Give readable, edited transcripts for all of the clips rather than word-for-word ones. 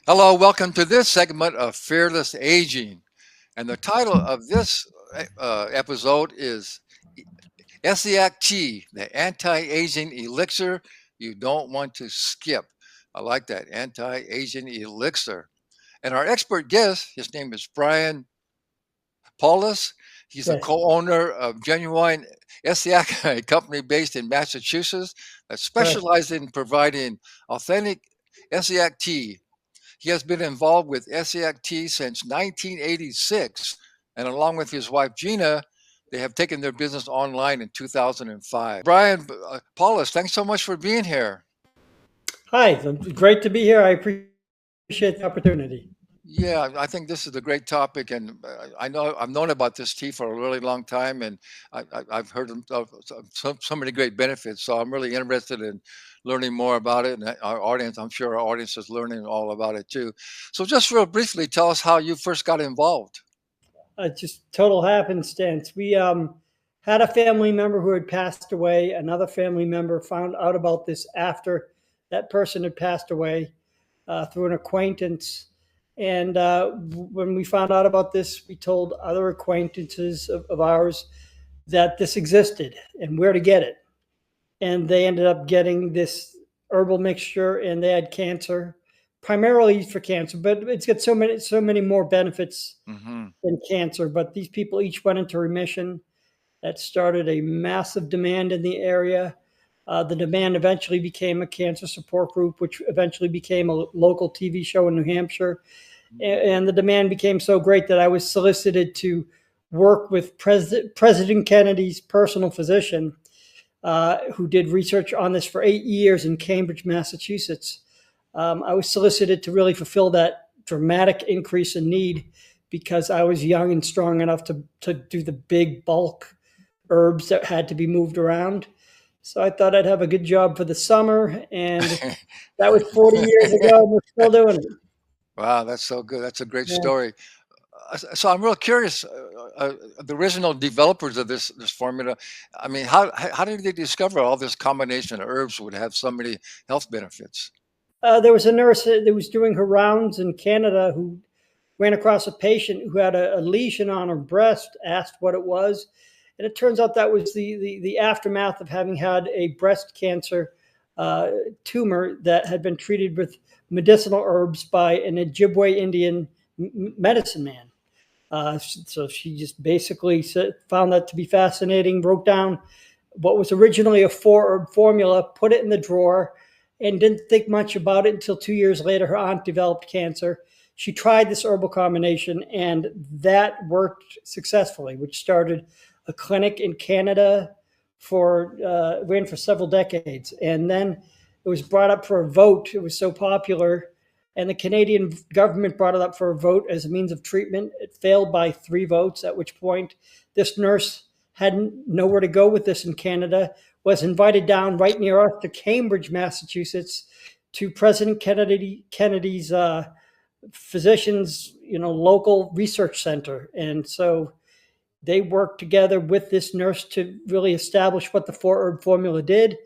Hello, welcome to this segment of Fearless Aging. And the title of this episode is Essiac Tea, the anti-aging elixir you don't want to skip. I like that, anti-aging elixir. And our expert guest, his name is Bryan Paulus. He's a Yes, co-owner of Genuine Essiac, a company based in Massachusetts that correct. specializes in providing authentic Essiac tea. He has been involved with Essiac Tea since 1986, and along with his wife Gina, they have taken their business online in 2005. Bryan Paulus, thanks so much for being here. Hi, it's great to be here. I appreciate the opportunity. Yeah, I think this is a great topic, and I know I've known about this tea for a really long time, and I've heard of so many great benefits. So I'm really interested in learning more about it, and our audience, I'm sure our audience is learning all about it too. So just real briefly, tell us how you first got involved. Just total happenstance. We had a family member who had passed away. Another family member found out about this after that person had passed away through an acquaintance. And when we found out about this, we told other acquaintances of ours that this existed and where to get it. And they ended up getting this herbal mixture, and they had cancer, primarily used for cancer, but it's got so many more benefits Hmm. than cancer. But these people each went into remission. That started a massive demand in the area. The demand eventually became a cancer support group, which eventually became a local TV show in New Hampshire. And the demand became so great that I was solicited to work with President Kennedy's personal physician, who did research on this for 8 years in Cambridge, Massachusetts. I was solicited to really fulfill that dramatic increase in need because I was young and strong enough to do the big bulk herbs that had to be moved around. So I thought I'd have a good job for the summer, and that was 40 years ago, and we're still doing it. Wow, that's so good. That's a great Yeah. story. So I'm real curious. The original developers of this formula, I mean, how did they discover all this combination of herbs would have so many health benefits? There was a nurse that was doing her rounds in Canada who ran across a patient who had a lesion on her breast, asked what it was. And it turns out that was the aftermath of having had a breast cancer uh, tumor that had been treated with medicinal herbs by an Ojibwe Indian medicine man. So she just basically found that to be fascinating, wrote down what was originally a four herb formula, put it in the drawer, and didn't think much about it until 2 years later. Her aunt developed cancer. She tried this herbal combination, and that worked successfully, which started a clinic in Canada ran for several decades. And then it was brought up for a vote. It was so popular, and the Canadian government brought it up for a vote as a means of treatment. It failed by 3 votes, at which point this nurse had nowhere to go with this in Canada, was invited down right near us to Cambridge, Massachusetts, to President Kennedy's physicians, local research center. And so they worked together with this nurse to really establish what the four herb formula did.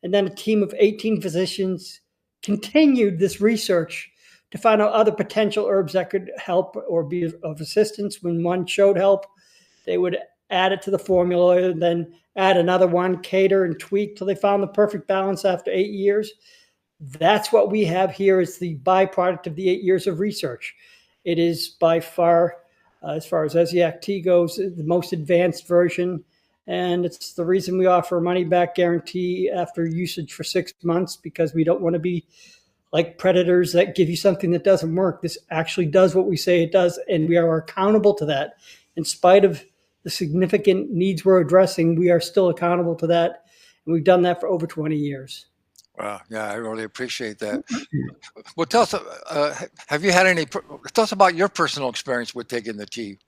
And then a team of 18 physicians continued this research to find out other potential herbs that could help or be of assistance. When one showed help, they would add it to the formula and then add another one, cater and tweak till they found the perfect balance after 8 years. That's what we have here is the byproduct of the 8 years of research. It is by far as Essiac tea goes, the most advanced version. And it's the reason we offer a money back guarantee after usage for 6 months, because we don't want to be like predators that give you something that doesn't work. This actually does what we say it does, and we are accountable to that. In spite of the significant needs we're addressing, we are still accountable to that. And we've done that for over 20 years. Wow, yeah, I really appreciate that. Well, tell us, have you had any? Tell us about your personal experience with taking the tea.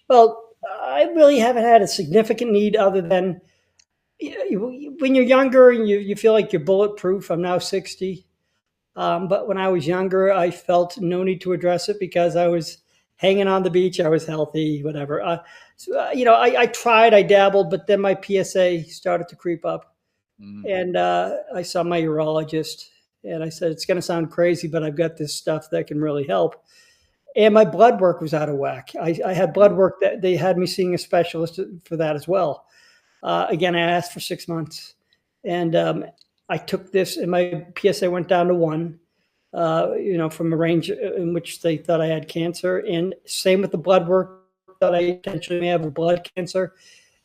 Well, I really haven't had a significant need other than when you're younger and you feel like you're bulletproof. I'm now 60. But when I was younger, I felt no need to address it because I was hanging on the beach. I was healthy, whatever. I tried, I dabbled, but then my PSA started to creep up. Mm. And I saw my urologist, And I said, it's going to sound crazy, but I've got this stuff that can really help. And my blood work was out of whack. I had blood work that they had me seeing a specialist for that as well. Again, I asked for 6 months, and I took this, and my PSA went down to 1. From a range in which they thought I had cancer, and same with the blood work that I potentially may have a blood cancer,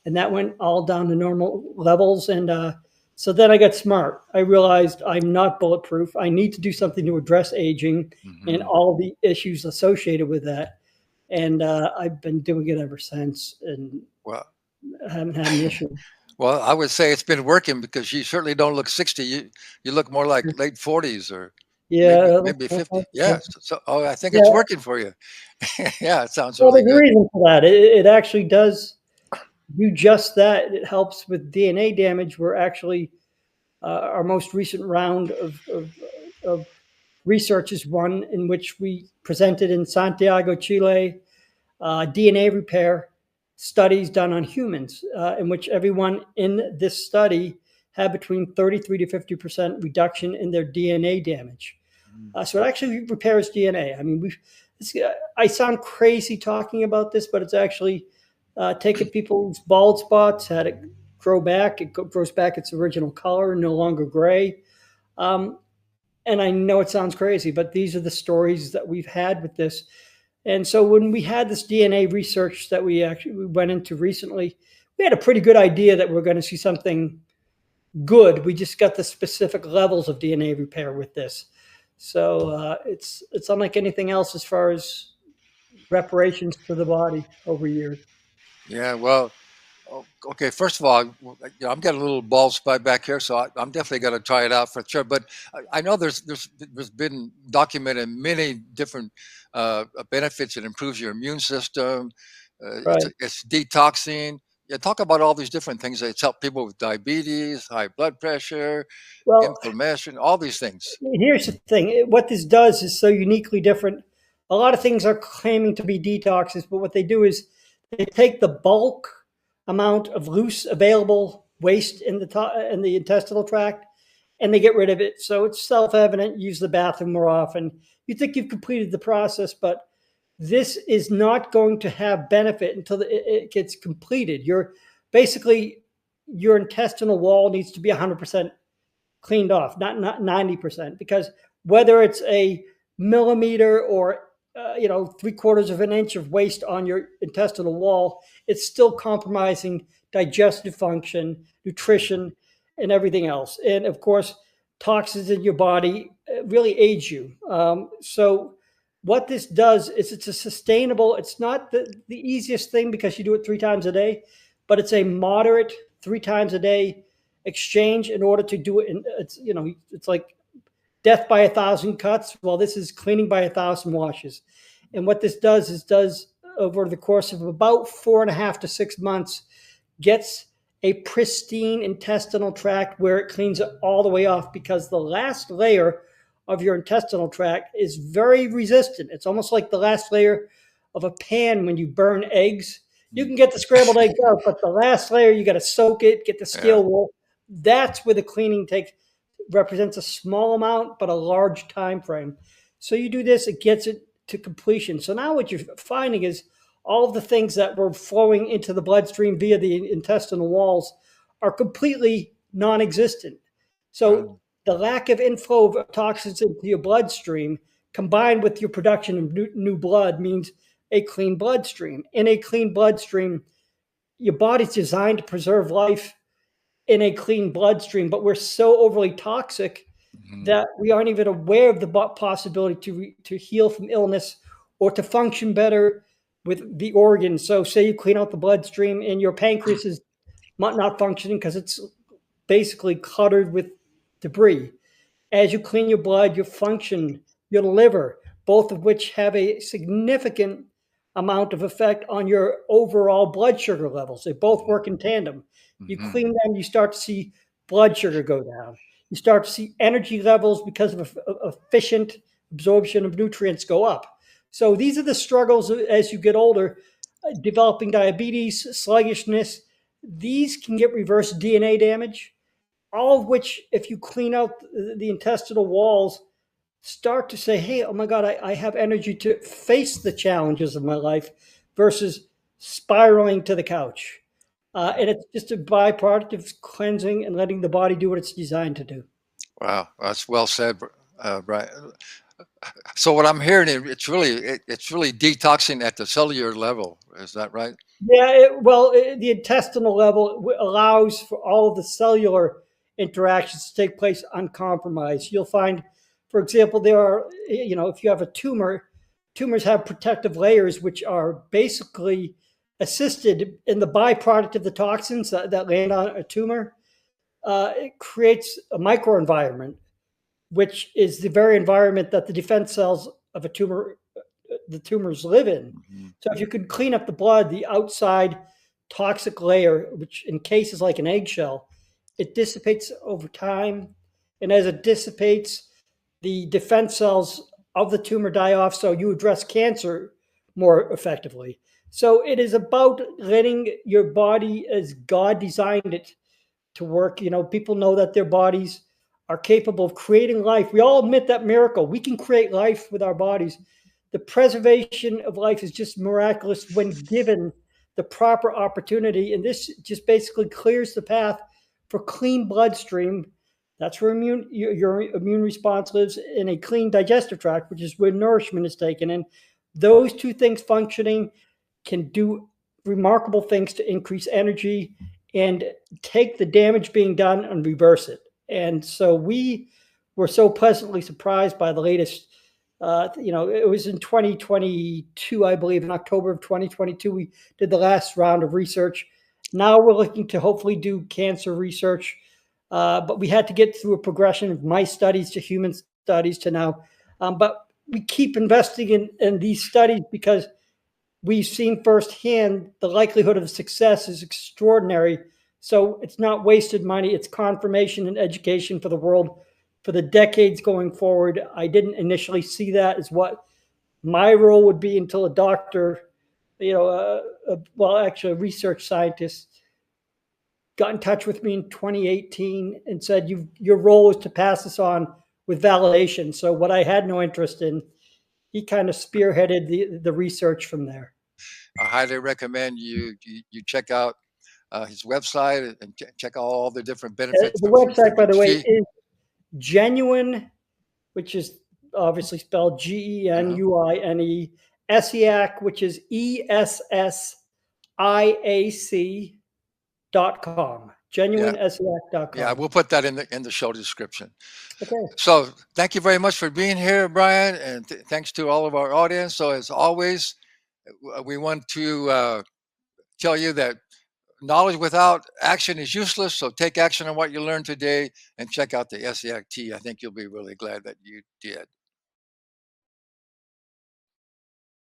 and that went all down to normal levels. And so then I got smart. I realized I'm not bulletproof. I need to do something to address aging and all the issues associated with that. And I've been doing it ever since, and Well, I haven't had an issue. well, I would say it's been working because you certainly don't look 60. You look more like late 40s or Yeah, maybe 50. Yeah. So, I think it's yeah. working for you. Yeah, it sounds Well, really there's a good. reason for that. It actually does do just that. It helps with DNA damage. We're actually our most recent round of research is one in which we presented in Santiago, Chile, DNA repair studies done on humans, in which everyone in this study had between 33 to 50% reduction in their DNA damage. So it actually repairs DNA. I mean, I sound crazy talking about this, but it's actually taken people's bald spots, had it grow back. It grows back its original color, no longer gray. And I know it sounds crazy, but these are the stories that we've had with this. And so when we had this DNA research that we went into recently, we had a pretty good idea that we're going to see something good. We just got the specific levels of DNA repair with this. So it's unlike anything else as far as reparations to the body over years. Yeah. Well, okay. First of all, I'm getting a little bald spot back here, so I'm definitely going to try it out for sure. But I know there's been documented many different benefits. It improves your immune system. Right. It's detoxing. Yeah, talk about all these different things. It's helped people with diabetes, high blood pressure, Well, inflammation, all these things. here's the thing. What this does is so uniquely different. A lot of things are claiming to be detoxes, but what they do is they take the bulk amount of loose available waste in the intestinal tract, and they get rid of it. So it's self-evident. Use the bathroom more often. You think you've completed the process, but this is not going to have benefit until it gets completed. Basically your intestinal wall needs to be 100% cleaned off, not 90%, because whether it's a millimeter or 3/4 of an inch of waste on your intestinal wall, it's still compromising digestive function, nutrition, and everything else. And of course, toxins in your body really age you. So what this does is it's a sustainable. It's not the easiest thing because you do it 3 times a day, but it's a moderate 3 times a day exchange in order to do it. It's like death by 1,000 cuts. Well, this is cleaning by 1,000 washes. And what this does over the course of about 4.5 to 6 months, gets a pristine intestinal tract where it cleans it all the way off, because the last layer of your intestinal tract is very resistant. It's almost like the last layer of a pan when you burn eggs. You can get the scrambled eggs out, but the last layer, you got to soak it, get the steel wool. That's where the cleaning represents a small amount, but a large time frame. So you do this, it gets it to completion. So now what you're finding is all of the things that were flowing into the bloodstream via the intestinal walls are completely non-existent. So the lack of inflow of toxins into your bloodstream combined with your production of new blood means a clean bloodstream. In a clean bloodstream, your body's designed to preserve life in a clean bloodstream, but we're so overly toxic that we aren't even aware of the possibility to heal from illness or to function better with the organs. So say you clean out the bloodstream and your pancreas is not functioning because it's basically cluttered with debris. As you clean your blood, your function, your liver, both of which have a significant amount of effect on your overall blood sugar levels. They both work in tandem. You clean them, you start to see blood sugar go down. You start to see energy levels because of efficient absorption of nutrients go up. So these are the struggles as you get older, developing diabetes, sluggishness. These can get reverse DNA damage. all of which, if you clean out the intestinal walls, start to say, hey, oh my God, I have energy to face the challenges of my life versus spiraling to the couch. And it's just a byproduct of cleansing and letting the body do what it's designed to do. Wow, that's well said, Bryan. So what I'm hearing, it's really detoxing at the cellular level. Is that right? Yeah, the intestinal level allows for all of the cellular interactions to take place uncompromised. You'll find, for example, there are, if you have a tumor, tumors have protective layers which are basically assisted in the byproduct of the toxins that land on a tumor. It creates a microenvironment, which is the very environment that the defense cells of a tumor the tumors live in. Mm-hmm. So if you can clean up the blood, the outside toxic layer, which in cases like an eggshell, it dissipates over time. And as it dissipates, the defense cells of the tumor die off, so you address cancer more effectively. So it is about letting your body as God designed it to work. People know that their bodies are capable of creating life. We all admit that miracle. We can create life with our bodies. The preservation of life is just miraculous when given the proper opportunity. And this just basically clears the path for clean bloodstream. That's where your immune response lives, in a clean digestive tract, which is where nourishment is taken. And those two things functioning can do remarkable things to increase energy and take the damage being done and reverse it. And so we were so pleasantly surprised by the latest. It was in 2022, I believe, in October of 2022, we did the last round of research. Now we're looking to hopefully do cancer research, but we had to get through a progression of mice studies to human studies to now. But we keep investing in these studies because we've seen firsthand the likelihood of success is extraordinary. So it's not wasted money. It's confirmation and education for the world for the decades going forward. I didn't initially see that as what my role would be until a doctor, actually a research scientist got in touch with me in 2018 and said, your role is to pass this on with validation. So what I had no interest in, he kind of spearheaded the research from there. I highly recommend you check out his website and check out all the different benefits The from website, by the way, tea. is Genuine, which is obviously spelled Genuine, Essiac, which is ESSIAC.com. GenuineEssiac.com. Yeah, we'll put that in the show description. Okay. So thank you very much for being here, Bryan, and thanks to all of our audience. So as always, we want to tell you that knowledge without action is useless. So take action on what you learned today and check out the Essiac tea. I think you'll be really glad that you did.